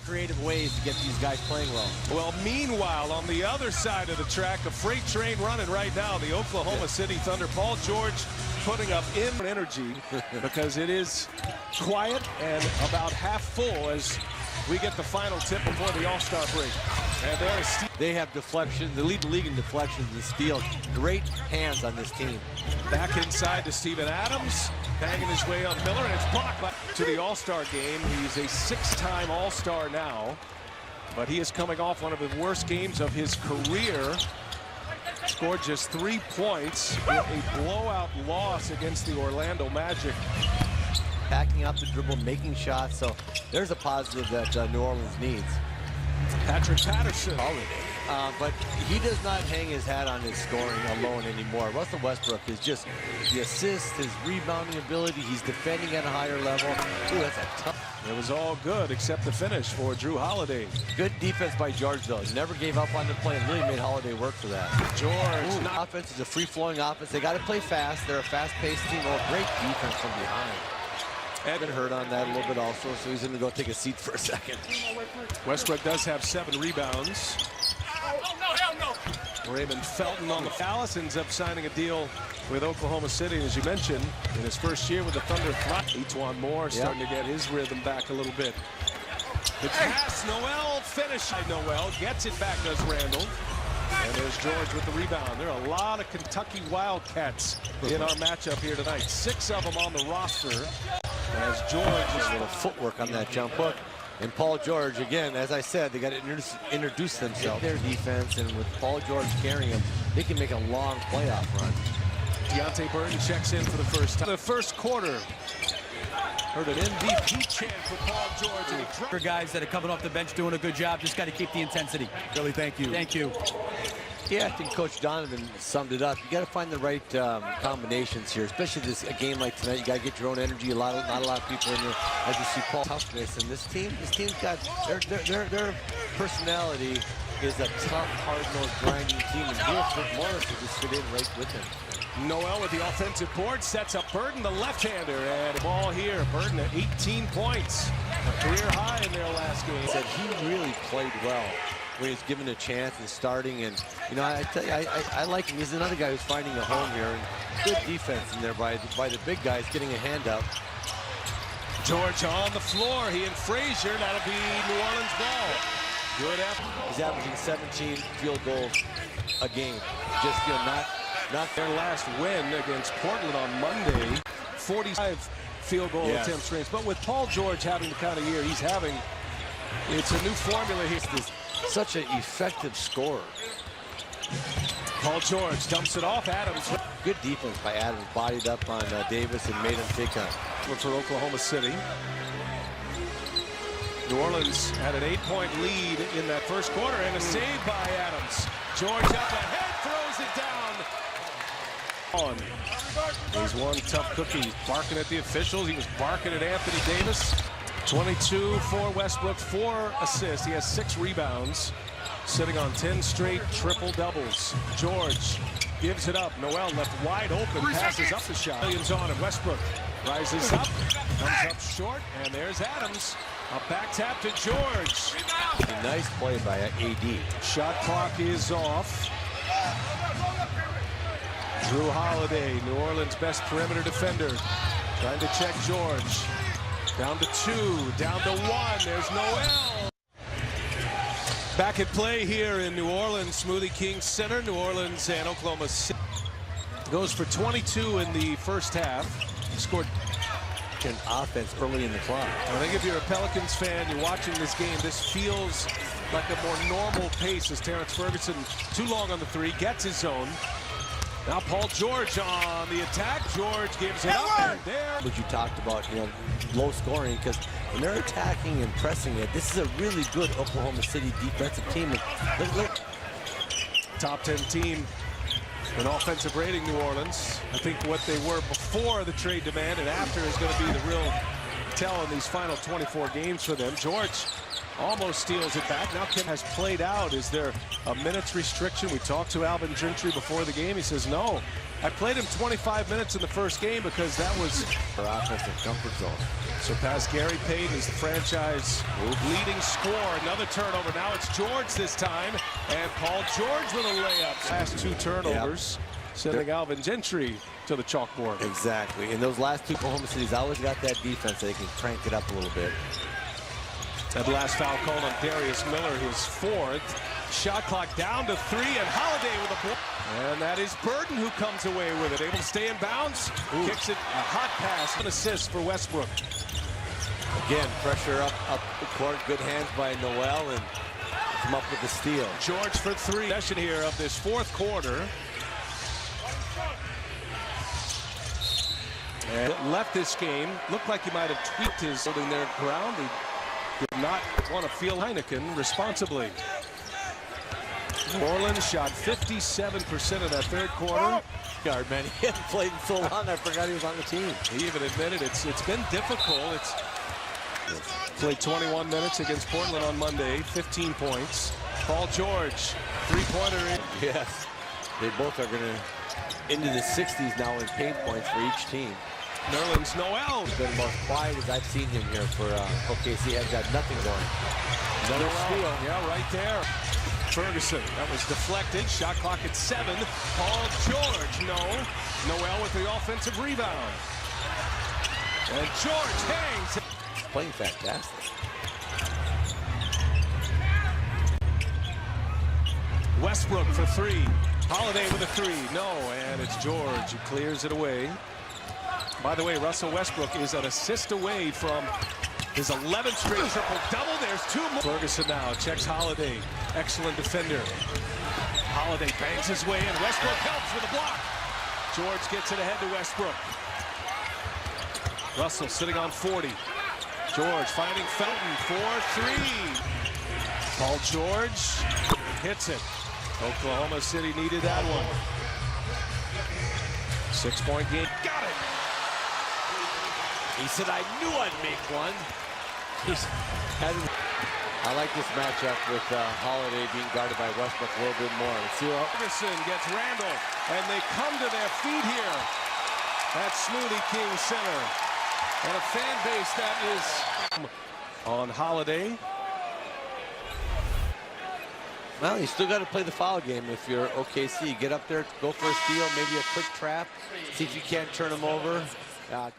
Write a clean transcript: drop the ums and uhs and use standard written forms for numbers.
creative ways to get these guys playing well. Well, meanwhile, on the other side of the track, a freight train running right now. The Oklahoma City Thunder. Paul George putting up energy because it is quiet and about half full as we get the final tip before the All-Star break. And they have deflection. They lead the league in deflections and steals. Great hands on this team. Back inside to Steven Adams, banging his way on Miller, and it's blocked to the All-Star game. He's a 6-time All-Star now, but he is coming off one of the worst games of his career. Scored just 3 points with a blowout loss against the Orlando Magic. Backing up the dribble, making shots, so there's a positive that New Orleans needs. Patrick Patterson. But he does not hang his hat on his scoring alone anymore. Russell Westbrook is just the assist, his rebounding ability. He's defending at a higher level. Ooh, that's a tough. It was all good except the finish for Drew Holiday. Good defense by George, though. He never gave up on the play and really made Holiday work for that. George. Offense is a free-flowing offense. They got to play fast. They're a fast-paced team. Oh, great defense from behind. Ed been hurt on that a little bit also, so he's going to go take a seat for a second. Westbrook does have 7 rebounds. Raymond Felton on the Dallas ends up signing a deal with Oklahoma City, as you mentioned, in his first year with the Thunder. Etuan Moore starting to get his rhythm back a little bit. The pass, Noel, finish. Noel gets it back, does Randall. And there's George with the rebound. There are a lot of Kentucky Wildcats in our matchup here tonight. 6 of them on the roster. As George is a little footwork on that jump hook. And Paul George, again, as I said, they got to introduce themselves. Their defense, and with Paul George carrying them, they can make a long playoff run. Deontay Burton checks in for the first time. The first quarter. Heard an MVP chant for Paul George. For guys that are coming off the bench doing a good job, just got to keep the intensity. Billy, thank you. Thank you. Yeah, I think Coach Donovan summed it up. You got to find the right combinations here, especially a game like tonight. You got to get your own energy. Not a lot of people in there. As you see, Paul toughness, and this team's got their personality is a tough, hard-nosed, grinding team, and Morris will just fit in right with him. Noel with the offensive board sets up Burton, the left-hander, and ball here. Burton at 18 points, a career high in their last game. He said he really played well when he's given a chance and starting, and you know, I tell you, I like him. He's another guy who's finding a home here, and good defense in there by the big guys getting a hand up. George on the floor. He and Frazier. That'll be New Orleans ball. Good effort. He's averaging 17 field goals a game. Just, you know, not their last win against Portland on Monday. 45 field goal attempts range. But with Paul George having the kind of year he's having, it's a new formula. He's such an effective scorer. Paul George dumps it off. Adams. Good defense by Adams. Bodied up on Davis and made him take a. For Oklahoma City. New Orleans had an 8-point lead in that first quarter, and a save by Adams. George up ahead, throws it down. He's one tough cookie, barking at the officials. He was barking at Anthony Davis. 22 for Westbrook, 4 assists. He has 6 rebounds, sitting on 10 straight triple-doubles. George gives it up. Noel left wide open, passes up the shot. Williams on it. Westbrook rises up, comes up short, and there's Adams. A back tap to George. A nice play by AD. Shot clock is off. Drew Holiday, New Orleans' best perimeter defender, trying to check George. Down to 2, down to 1. There's Noel. Back at play here in New Orleans, Smoothie King Center. New Orleans and Oklahoma City goes for 22 in the first half. He scored an offense early in the clock. I think if you're a Pelicans fan, you're watching this game, this feels like a more normal pace as Terrence Ferguson, too long on the 3, gets his zone. Now Paul George on the attack. George gives it up and there. What you talked about, you know, low scoring, because when they're attacking and pressing it, this is a really good Oklahoma City defensive team. Look. Top 10 team in offensive rating, New Orleans. I think what they were before the trade demand and after is going to be the real tell in these final 24 games for them. George almost steals it back. Now Kim has played out. Is there a minutes restriction? We talked to Alvin Gentry before the game. He says, no. I played him 25 minutes in the first game because that was our offensive comfort zone. So past Gary Payton is the franchise leading scorer. Another turnover. Now it's George this time. And Paul George with a layup. Last two turnovers, sending Alvin Gentry to the chalkboard. Exactly. And those last two Oklahoma City's always got that defense that they can crank it up a little bit. That last foul called on Darius Miller, his fourth. Shot clock down to 3, and Holiday with a block. And that is Burden who comes away with it. Able to stay in bounds. Kicks it, a hot pass, an assist for Westbrook. Again, pressure up the court. Good hands by Noel, and come up with the steal. George for 3. Session here of this fourth quarter. And left this game. Looked like he might have tweaked his holding their ground. He did not want to field Heineken responsibly. New Orleans shot 57% of that third quarter. Guard, man, he hadn't played in so long, I forgot he was on the team. He even admitted it's been difficult. It's played 21 minutes against Portland on Monday, 15 points. Paul George, three-pointer. Yes, they both are going to into the 60s now in paint points for each team. Nerlens Noel. He's been the most quiet as I've seen him here for OKC. Has got nothing going. Another steal. Yeah, right there. Ferguson, that was deflected. Shot clock at 7. Paul George, no. Noel with the offensive rebound. And George hangs. He's playing fantastic. Westbrook for 3. Holiday with a 3. No, and it's George who clears it away. By the way, Russell Westbrook is an assist away from his 11th straight triple-double. There's 2 more. Ferguson now checks Holiday. Excellent defender. Holiday bangs his way in. Westbrook helps with a block. George gets it ahead to Westbrook. Russell sitting on 40. George finding Felton for 3. Paul George hits it. Oklahoma City needed that one. 6-point game. Got it. He said, I knew I'd make one. I like this matchup with Holiday being guarded by Westbrook a little bit more. Let's see what Ferguson gets Randall, and they come to their feet here at Smoothie King Center. And a fan base that is on Holiday. Well, you still got to play the foul game if you're OKC. Get up there, go for a steal, maybe a quick trap, see if you can't turn them over. Good.